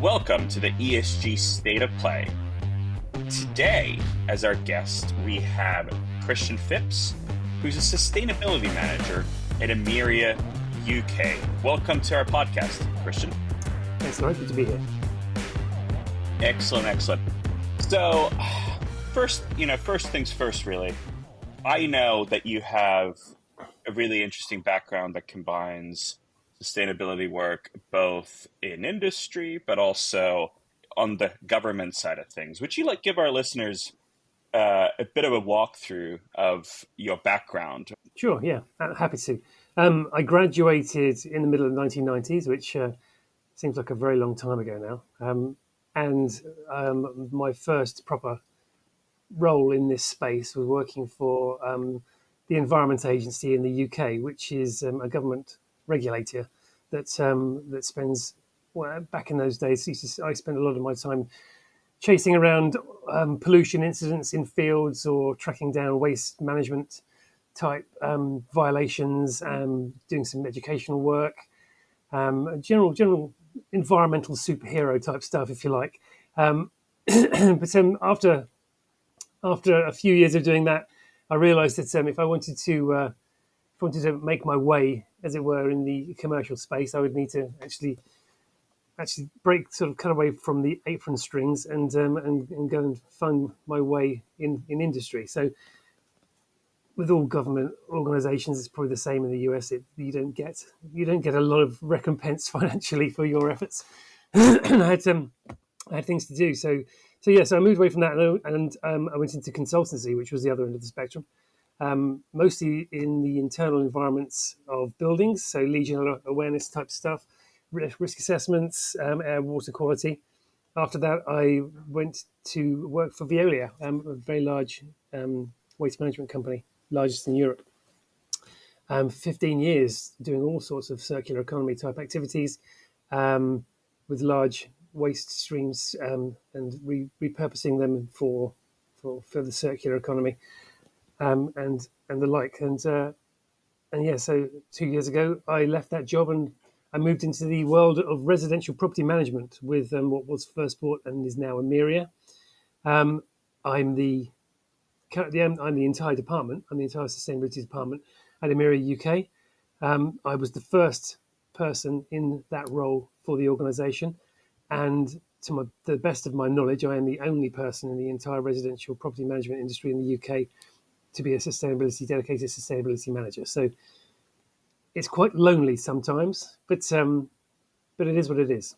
Welcome to the ESG State of Play. Today, as our guest, we have Christian Phipps, who's a sustainability manager at Emeria UK. Welcome to our podcast, Christian. Thanks, Lauri. Good to be here. Excellent. So, first things first, really. I know that you have a really interesting background that combines sustainability work both in industry, but also on the government side of things. Would you give our listeners a bit of a walkthrough of your background? Sure, yeah, happy to. I graduated in the middle of the 1990s, which seems like a very long time ago now. And my first proper role in this space was working for the Environment Agency in the UK, which is a government regulator that spends, well, back in those days, I spent a lot of my time chasing around pollution incidents in fields or tracking down waste management type violations, doing some educational work, general environmental superhero type stuff, if you like. But after a few years of doing that, I realised that if I wanted to make my way, as it were, in the commercial space, I would need to actually cut away from the apron strings and go and find my way in industry. So, with all government organisations, it's probably the same in the US. You don't get a lot of recompense financially for your efforts. And I had things to do. So I moved away from that, and I went into consultancy, which was the other end of the spectrum. Mostly in the internal environments of buildings, so Legionella awareness type stuff, risk assessments, air, water quality. After that, I went to work for Veolia, a very large waste management company, largest in Europe. 15 years doing all sorts of circular economy type activities with large waste streams and repurposing them for the circular economy. And the like, so 2 years ago I left that job and I moved into the world of residential property management with what was First Port and is now Emeria. I'm the entire department. I'm the entire sustainability department at Emeria UK. I was the first person in that role for the organisation, and to the best of my knowledge, I am the only person in the entire residential property management industry in the UK to be a dedicated sustainability manager. So it's quite lonely sometimes, but it is what it is.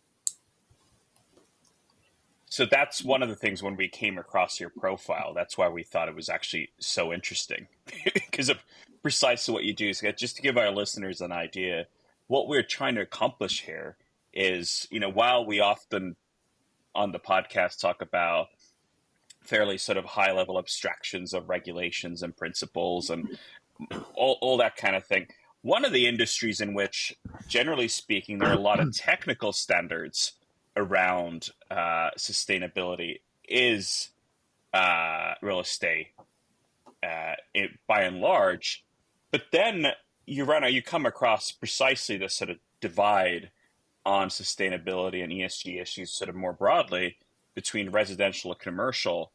So that's one of the things when we came across your profile. That's why we thought it was actually so interesting because of precisely what you do. So just to give our listeners an idea, what we're trying to accomplish here is, while we often on the podcast talk about fairly sort of high level abstractions of regulations and principles and all that kind of thing. One of the industries in which, generally speaking, there are a lot of technical standards around sustainability is real estate, by and large. But then you come across precisely this sort of divide on sustainability and ESG issues sort of more broadly between residential and commercial.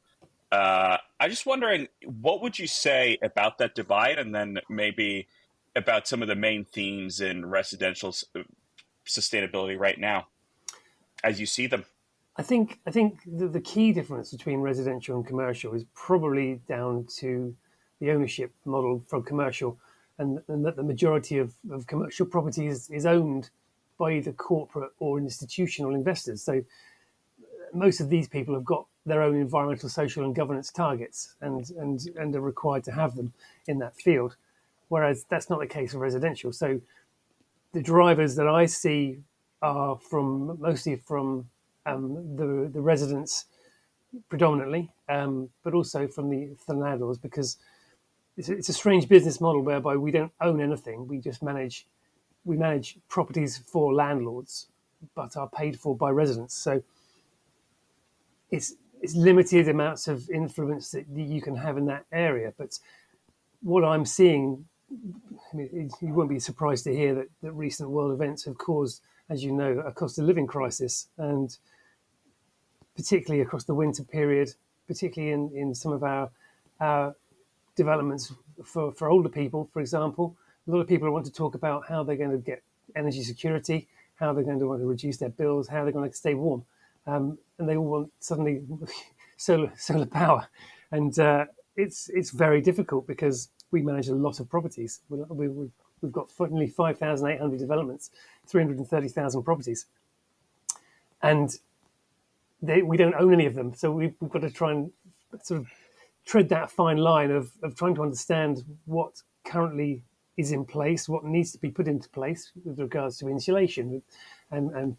I'm just wondering, what would you say about that divide, and then maybe about some of the main themes in residential sustainability right now, as you see them? I think the key difference between residential and commercial is probably down to the ownership model from commercial, and that the majority of commercial property is owned by either corporate or institutional investors. So most of these people have got their own environmental, social, and governance targets, and are required to have them in that field. Whereas that's not the case for residential. So the drivers that I see are mostly from the residents predominantly, but also from the landlords, because it's a strange business model whereby we don't own anything. We just manage properties for landlords, but are paid for by residents. So it's limited amounts of influence that you can have in that area. But what I'm seeing, you won't be surprised to hear that recent world events have caused as you know, a cost of living crisis, and particularly across the winter period, particularly in some of our developments for older people, for example. A lot of people want to talk about how they're going to get energy security, how they're going to want to reduce their bills, how they're going to stay warm. And they all want suddenly solar power. And it's very difficult because we manage a lot of properties. We've got nearly 5,800 developments, 330,000 properties. And we don't own any of them. So we've got to try and sort of tread that fine line of trying to understand what currently is in place, what needs to be put into place with regards to insulation and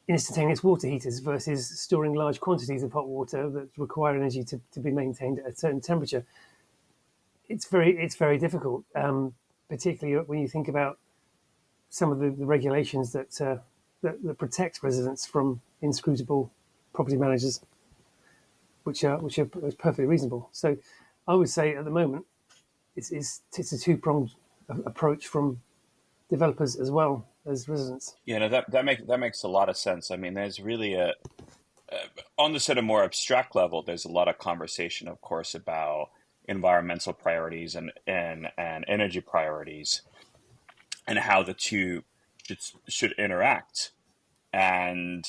instantaneous water heaters versus storing large quantities of hot water that require energy to be maintained at a certain temperature. It's very difficult, particularly when you think about some of the regulations that protect residents from inscrutable property managers, which are perfectly reasonable. So I would say at the moment it's a two-pronged approach from developers as well as residents. Yeah, no, that makes a lot of sense. I mean, there's really on the sort of more abstract level, there's a lot of conversation, of course, about environmental priorities and energy priorities and how the two should interact. And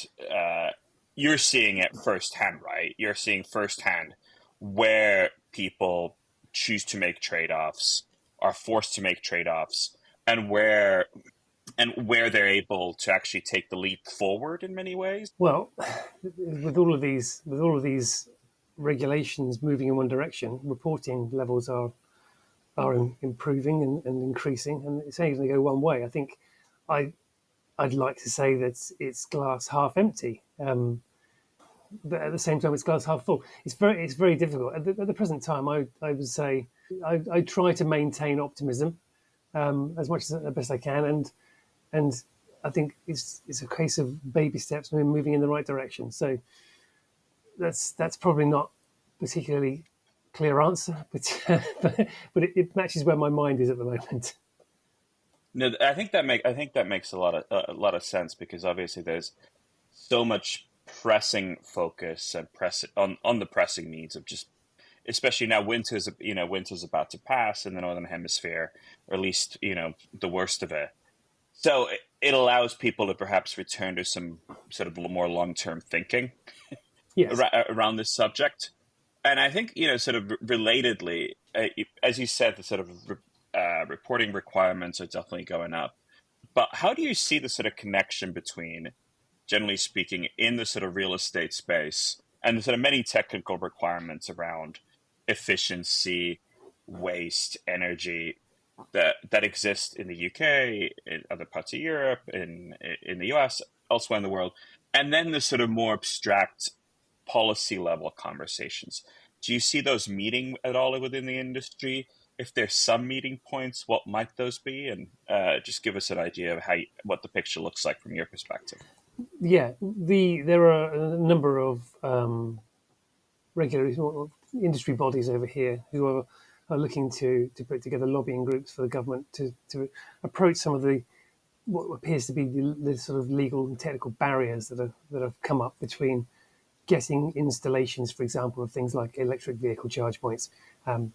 you're seeing it firsthand, right? You're seeing firsthand where people choose to make trade-offs, are forced to make trade-offs, and where they're able to actually take the leap forward in many ways. Well, with all of these regulations moving in one direction, reporting levels are improving and increasing, and it's only going to go one way. I think I'd like to say that it's glass half empty, but at the same time, it's glass half full. It's very difficult at the present time. I would say I try to maintain optimism as much as the best I can, and I think it's a case of baby steps and moving in the right direction. So that's probably not particularly clear answer, but but it matches where my mind is at the moment. No, I think that makes a lot of sense because obviously there's so much pressing focus and press on the pressing needs of just especially now winter's about to pass in the northern hemisphere, or at least the worst of it. So it allows people to perhaps return to some sort of more long-term thinking Yes. around this subject. And I think, sort of relatedly, as you said, the sort of reporting requirements are definitely going up. But how do you see the sort of connection between, generally speaking, in the sort of real estate space and the sort of many technical requirements around efficiency, waste, energy that exist in the UK, in other parts of Europe, in the US, elsewhere in the world, and then the sort of more abstract policy level conversations? Do you see those meeting at all within the industry? If there's some meeting points, what might those be? And just give us an idea of what the picture looks like from your perspective. Yeah, there are a number of regular industry bodies over here who are looking to put together lobbying groups for the government to approach some of the what appears to be the sort of legal and technical barriers that have come up between getting installations, for example, of things like electric vehicle charge points,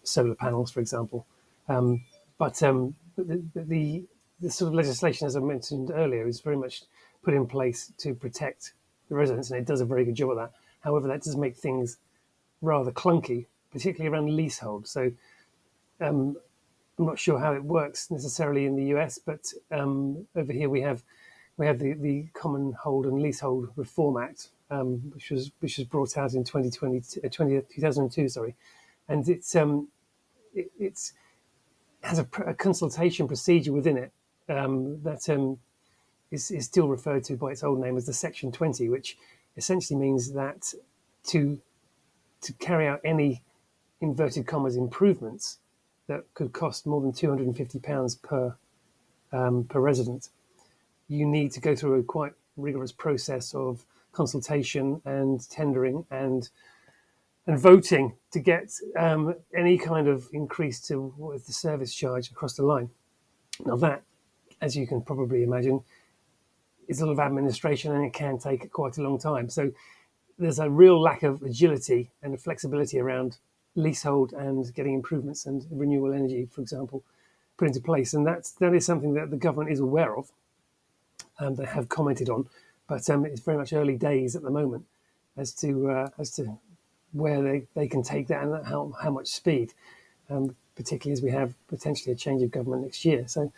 solar panels, for example. But the sort of legislation, as I mentioned earlier, is very much put in place to protect the residents, and it does a very good job of that. However, that does make things rather clunky, particularly around leasehold. So I'm not sure how it works necessarily in the US, but over here we have the Common Hold and Leasehold Reform Act, which was brought out in 2002, sorry, and it has a consultation procedure within it that is still referred to by its old name as the Section 20, which essentially means that to carry out any inverted commas improvements that could cost more than £250 per resident, you need to go through a quite rigorous process of consultation and tendering and voting to get any kind of increase to what is the service charge across the line. Now that, as you can probably imagine, it's a lot of administration and it can take quite a long time. So there's a real lack of agility and flexibility around leasehold and getting improvements and renewable energy, for example, put into place. And that is something that the government is aware of and they have commented on. But it's very much early days at the moment as to where they can take that and how much speed, particularly as we have potentially a change of government next year. So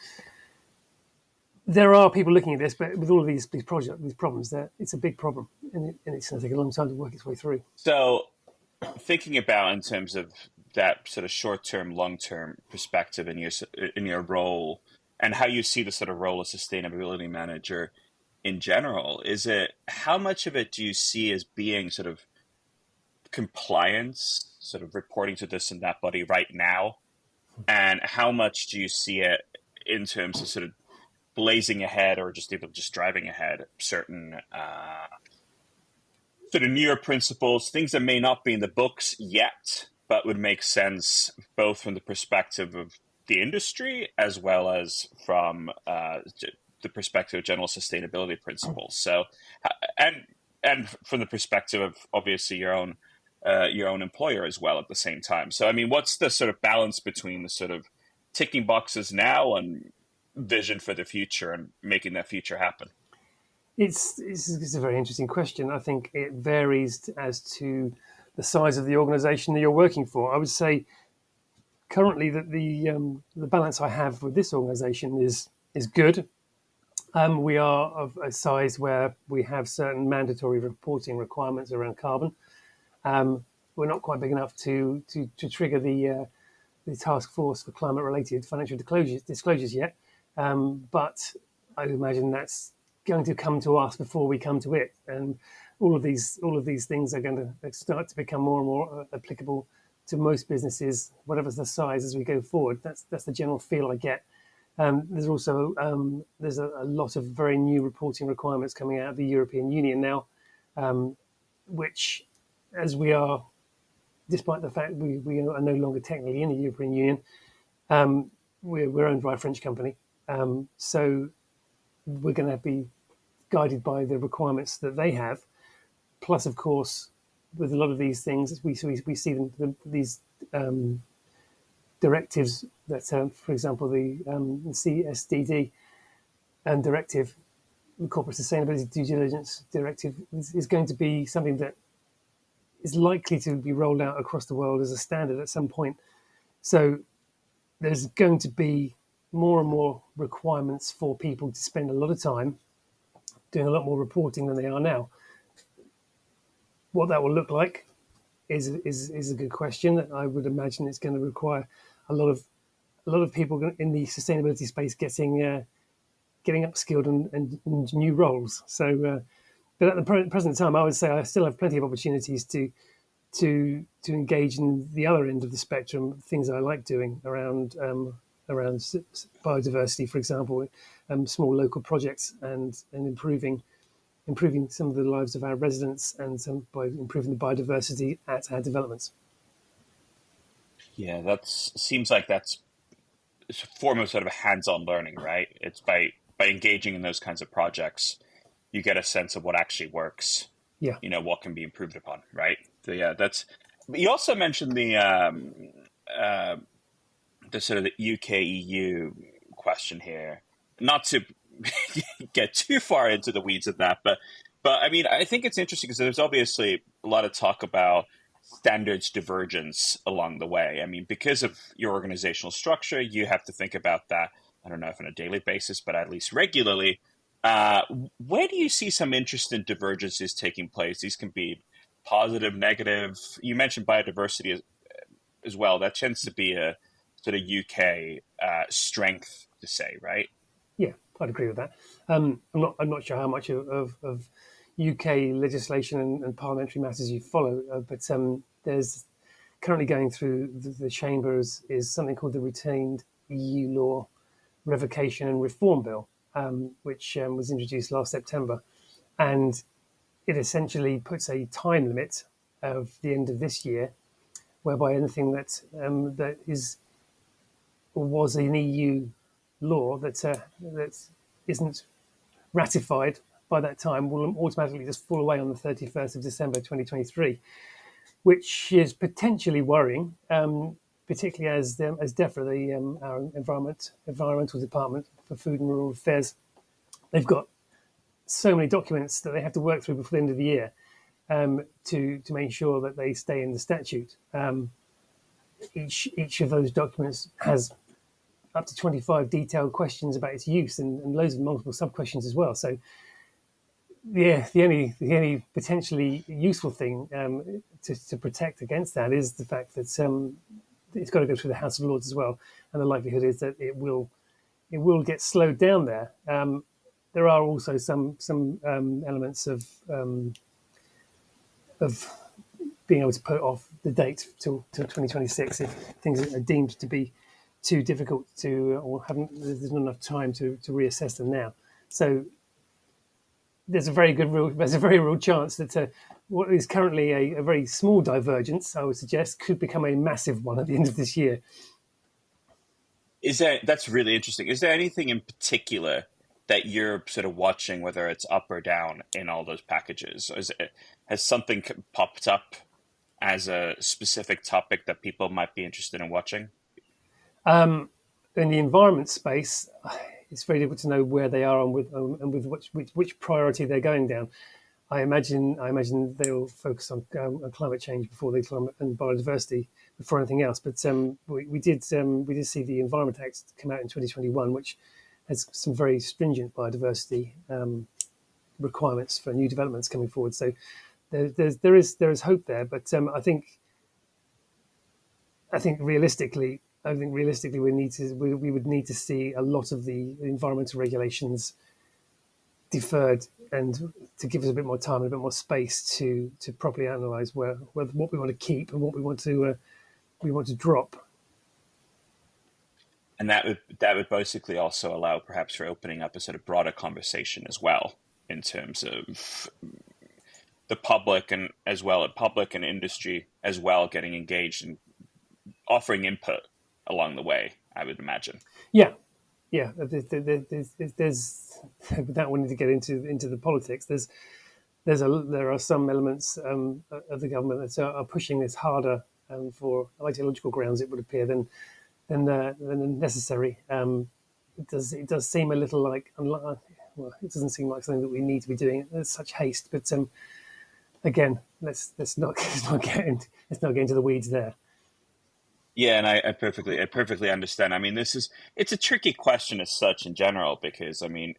there are people looking at this, but with all of these problems, it's a big problem, and it's going to take a long time to work its way through. So thinking about in terms of that sort of short-term, long-term perspective in your role and how you see the sort of role of sustainability manager in general, is it how much of it do you see as being sort of compliance, sort of reporting to this and that body right now, and how much do you see it in terms of sort of blazing ahead or just even just driving ahead certain sort of newer principles, things that may not be in the books yet, but would make sense both from the perspective of the industry as well as from the perspective of general sustainability principles. So, and from the perspective of obviously your own employer as well at the same time. So, I mean, what's the sort of balance between the sort of ticking boxes now and vision for the future and making that future happen? It's a very interesting question. I think it varies as to the size of the organisation that you're working for. I would say currently that the balance I have with this organisation is good. We are of a size where we have certain mandatory reporting requirements around carbon. We're not quite big enough to trigger the task force for climate related financial disclosures yet, but I imagine that's going to come to us before we come to it, and all of these things are going to start to become more and more applicable to most businesses, whatever the size, as we go forward. That's the general feel I get. There's also there's a lot of very new reporting requirements coming out of the European Union now, which, as we are, despite the fact we are no longer technically in the European Union, we're owned by a French company, so we're going to be guided by the requirements that they have. Plus, of course, with a lot of these things, we see these directives that, for example, the CSDD directive, the Corporate Sustainability Due Diligence Directive, is going to be something that is likely to be rolled out across the world as a standard at some point. So there's going to be more and more requirements for people to spend a lot of time doing a lot more reporting than they are now. What that will look like is a good question. I would imagine it's going to require a lot of people in the sustainability space getting upskilled and new roles. So, but at the present time, I would say I still have plenty of opportunities to engage in the other end of the spectrum, things I like doing around biodiversity, for example, small local projects and improving some of the lives of our residents and by improving the biodiversity at our developments. Yeah, that's seems like that's a form of sort of hands-on learning, right? It's by engaging in those kinds of projects, you get a sense of what actually works, Yeah, what can be improved upon, right? So yeah, that's. But you also mentioned uh, the sort of the UK EU question here. Not to get too far into the weeds of that, but I mean, I think it's interesting because there's obviously a lot of talk about standards divergence along the way. I mean, because of your organizational structure, you have to think about that. I don't know if on a daily basis, but at least regularly. Uh, where do you see some interesting divergences taking place? These can be positive, negative. You mentioned biodiversity as well. That tends to be a sort of UK strength to say, right? yeah, I'd agree with that. I'm not sure how much of UK legislation and parliamentary matters you follow, but there's currently going through the chambers is something called the Retained EU Law Revocation and Reform Bill, which was introduced last September, and it essentially puts a time limit of the end of this year, whereby anything that is or was an EU law that isn't ratified by that time will automatically just fall away on the 31st of December 2023, which is potentially worrying, particularly as DEFRA, our environmental department for food and rural affairs, they've got so many documents that they have to work through before the end of the year, to make sure that they stay in the statute. Each of those documents has up to 25 detailed questions about its use, and loads of multiple sub questions as well. So yeah, the only potentially useful thing, to protect against that is the fact that it's got to go through the House of Lords as well, and the likelihood is that it will get slowed down there. There are also some elements of being able to put off the date till 2026 if things are deemed to be too difficult to, or there's not enough time to reassess them now. So there's a very real chance that what is currently a very small divergence, I would suggest, could become a massive one at the end of this year. That's really interesting. Is there anything in particular that you're sort of watching, whether it's up or down in all those packages? Or has something popped up as a specific topic that people might be interested in watching? In the environment space, it's very difficult to know where they are and with which priority they're going down. I imagine they'll focus on climate change before they climate and biodiversity before anything else. But we did see the Environment Act come out in 2021, which has some very stringent biodiversity requirements for new developments coming forward. So there is hope there, but I think realistically, we would need to see a lot of the environmental regulations deferred, and to give us a bit more time and a bit more space to properly analyse what we want to keep and what we want to drop. And that would basically also allow perhaps for opening up a sort of broader conversation as well, in terms of the public and industry as well getting engaged and offering input along the way, I would imagine. Yeah. There's without wanting to get into the politics, there are some elements of the government that are pushing this harder, for ideological grounds, it would appear, than necessary. It does seem a little like, well, it doesn't seem like something that we need to be doing in such haste. But again, let's not get into the weeds there. Yeah, and I perfectly understand. I mean, it's a tricky question as such in general, because I mean,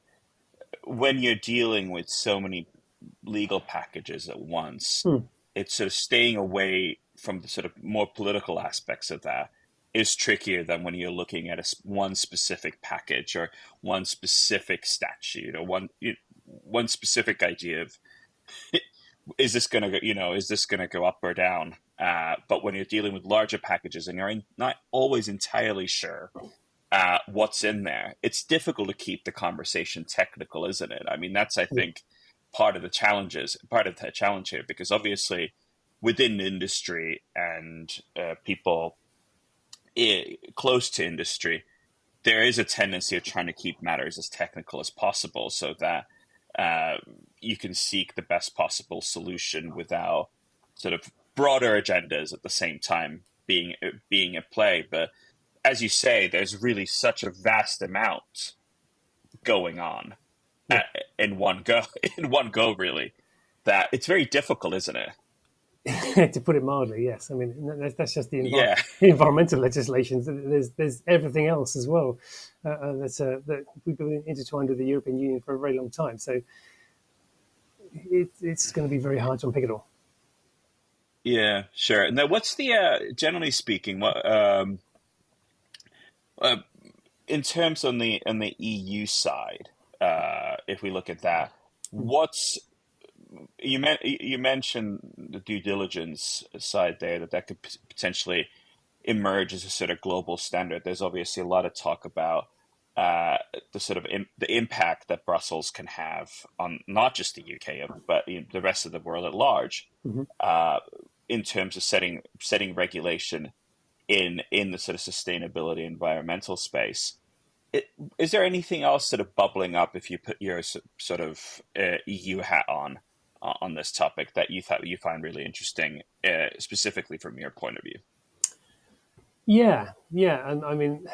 when you're dealing with so many legal packages at once, it's sort of staying away from the sort of more political aspects of that is trickier than when you're looking at one specific package or one specific statute or one specific idea of is this going to go up or down? But when you're dealing with larger packages and you're not always entirely sure what's in there, it's difficult to keep the conversation technical, isn't it? I mean, that's, I think, part of the challenge here, because obviously within the industry and people close to industry, there is a tendency of trying to keep matters as technical as possible so that you can seek the best possible solution without sort of broader agendas at the same time being at play. But as you say, there's really such a vast amount going on in one go, really, that it's very difficult, isn't it? To put it mildly, yes. I mean, that's just the environmental legislation. There's everything else as well that we've been intertwined with the European Union for a very long time. So it's going to be very hard to unpick it all. Yeah, sure. Now, what's the generally speaking, what in terms on the EU side, if we look at that, what's you mentioned the due diligence side there, that could potentially emerge as a sort of global standard. There's obviously a lot of talk about the sort of the impact that Brussels can have on not just the UK, but the rest of the world at large, in terms of setting regulation in the sort of sustainability environmental space. it, is there anything else sort of bubbling up if you put your sort of EU hat on this topic that you find really interesting, specifically from your point of view? Yeah, and I'm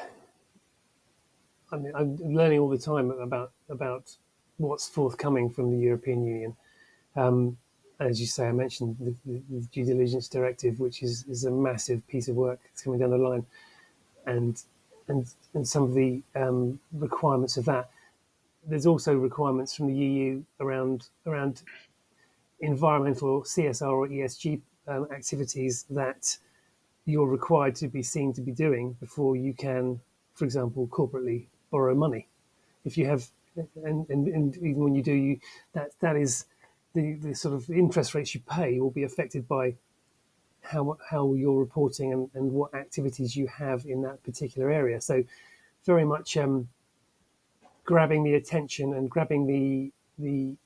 learning all the time about what's forthcoming from the European Union. As you say, I mentioned the due diligence directive, which is a massive piece of work that's coming down the line, and and some of the requirements of that. There's also requirements from the EU around environmental CSR or ESG activities that you're required to be seen to be doing before you can, for example, corporately borrow money. If you have, and even when you do, that is the sort of interest rates you pay will be affected by how you're reporting and what activities you have in that particular area. So very much grabbing the attention and grabbing the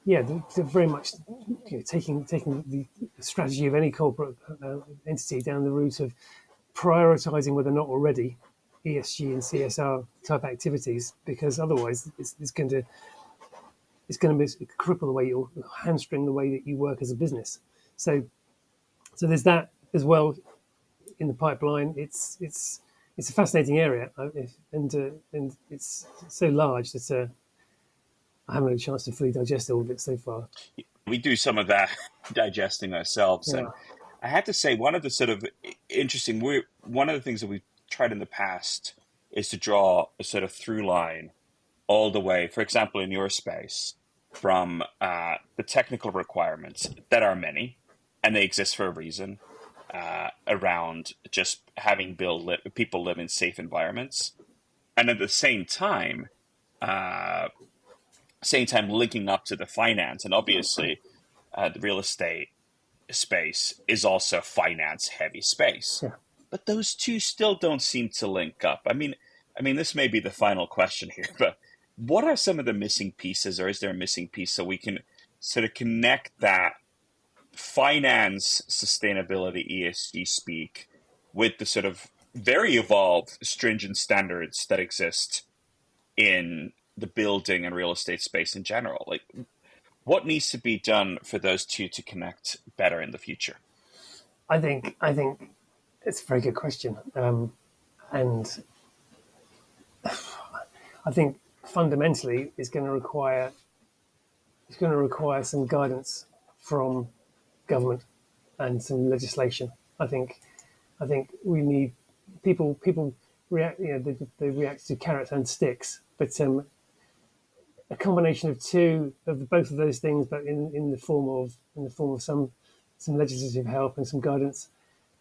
yeah, very much taking the strategy of any corporate entity down the route of prioritizing whether or not already ESG and CSR type activities, because otherwise it's going to cripple the way you hamstring the way that you work as a business. So there's that as well in the pipeline. It's a fascinating area, and it's so large that I haven't had a chance to fully digest all of it so far. We do some of that digesting ourselves, and Yeah, I had to say one of the sort of interesting one of the things that we've tried in the past is to draw a sort of through line all the way, for example, in your space, from the technical requirements that are many, and they exist for a reason, around just having people live in safe environments, and at the same time linking up to the finance, and obviously the real estate space is also finance heavy space, yeah. but those two still don't seem to link up. I mean, this may be the final question here, but what are some of the missing pieces, or is there a missing piece so we can sort of connect that finance sustainability ESG speak with the sort of very evolved stringent standards that exist in the building and real estate space in general? Like, what needs to be done for those two to connect better in the future? I think it's a very good question, and I think fundamentally it's going to require some guidance from government and some legislation. I think I think we need people react. They react to carrots and sticks, but a combination of both of those things, but in the form of some legislative help and some guidance,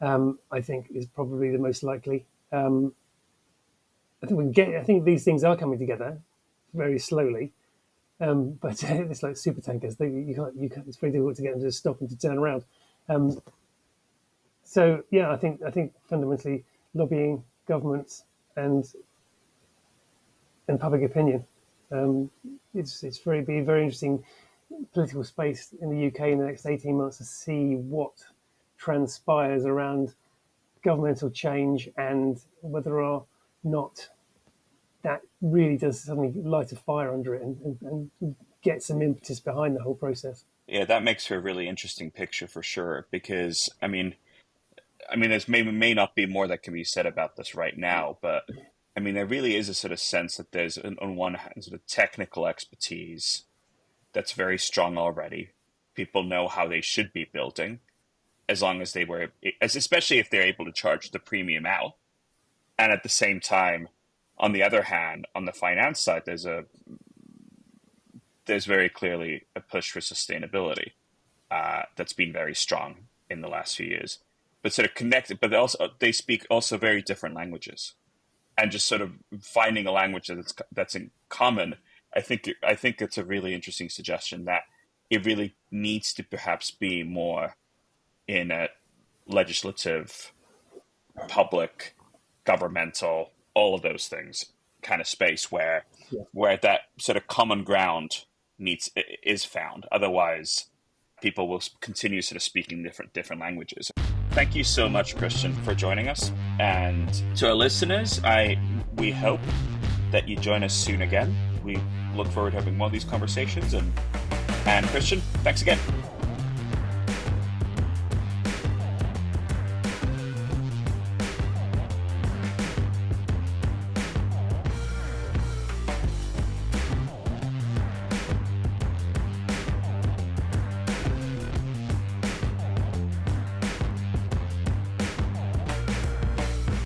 I think is probably the most likely. I think these things are coming together very slowly, but it's like super tankers. You can't. It's very difficult to get them to stop and to turn around. Um, so yeah, I think fundamentally lobbying, governments, and public opinion. Um, it's be a very interesting political space in the UK in the next 18 months to see what transpires around governmental change and whether or not that really does suddenly light a fire under it and get some impetus behind the whole process. Yeah, that makes for a really interesting picture for sure. Because I mean, there's may not be more that can be said about this right now, but I mean, there really is a sort of sense that there's, on one hand, sort of technical expertise that's very strong already. People know how they should be building, as long as especially if they're able to charge the premium out. And at the same time, on the other hand, on the finance side, there's very clearly a push for sustainability that's been very strong in the last few years, but sort of connected. But also they speak also very different languages, and just sort of finding a language that's in common. I think it's a really interesting suggestion that it really needs to perhaps be more in a legislative, public, governmental, all of those things kind of space Yeah. where that sort of common ground is found. Otherwise, people will continue sort of speaking different languages. Thank you so much, Christian, for joining us. And to our listeners, I we hope that you join us soon again. We look forward to having more of these conversations. And Christian, thanks again.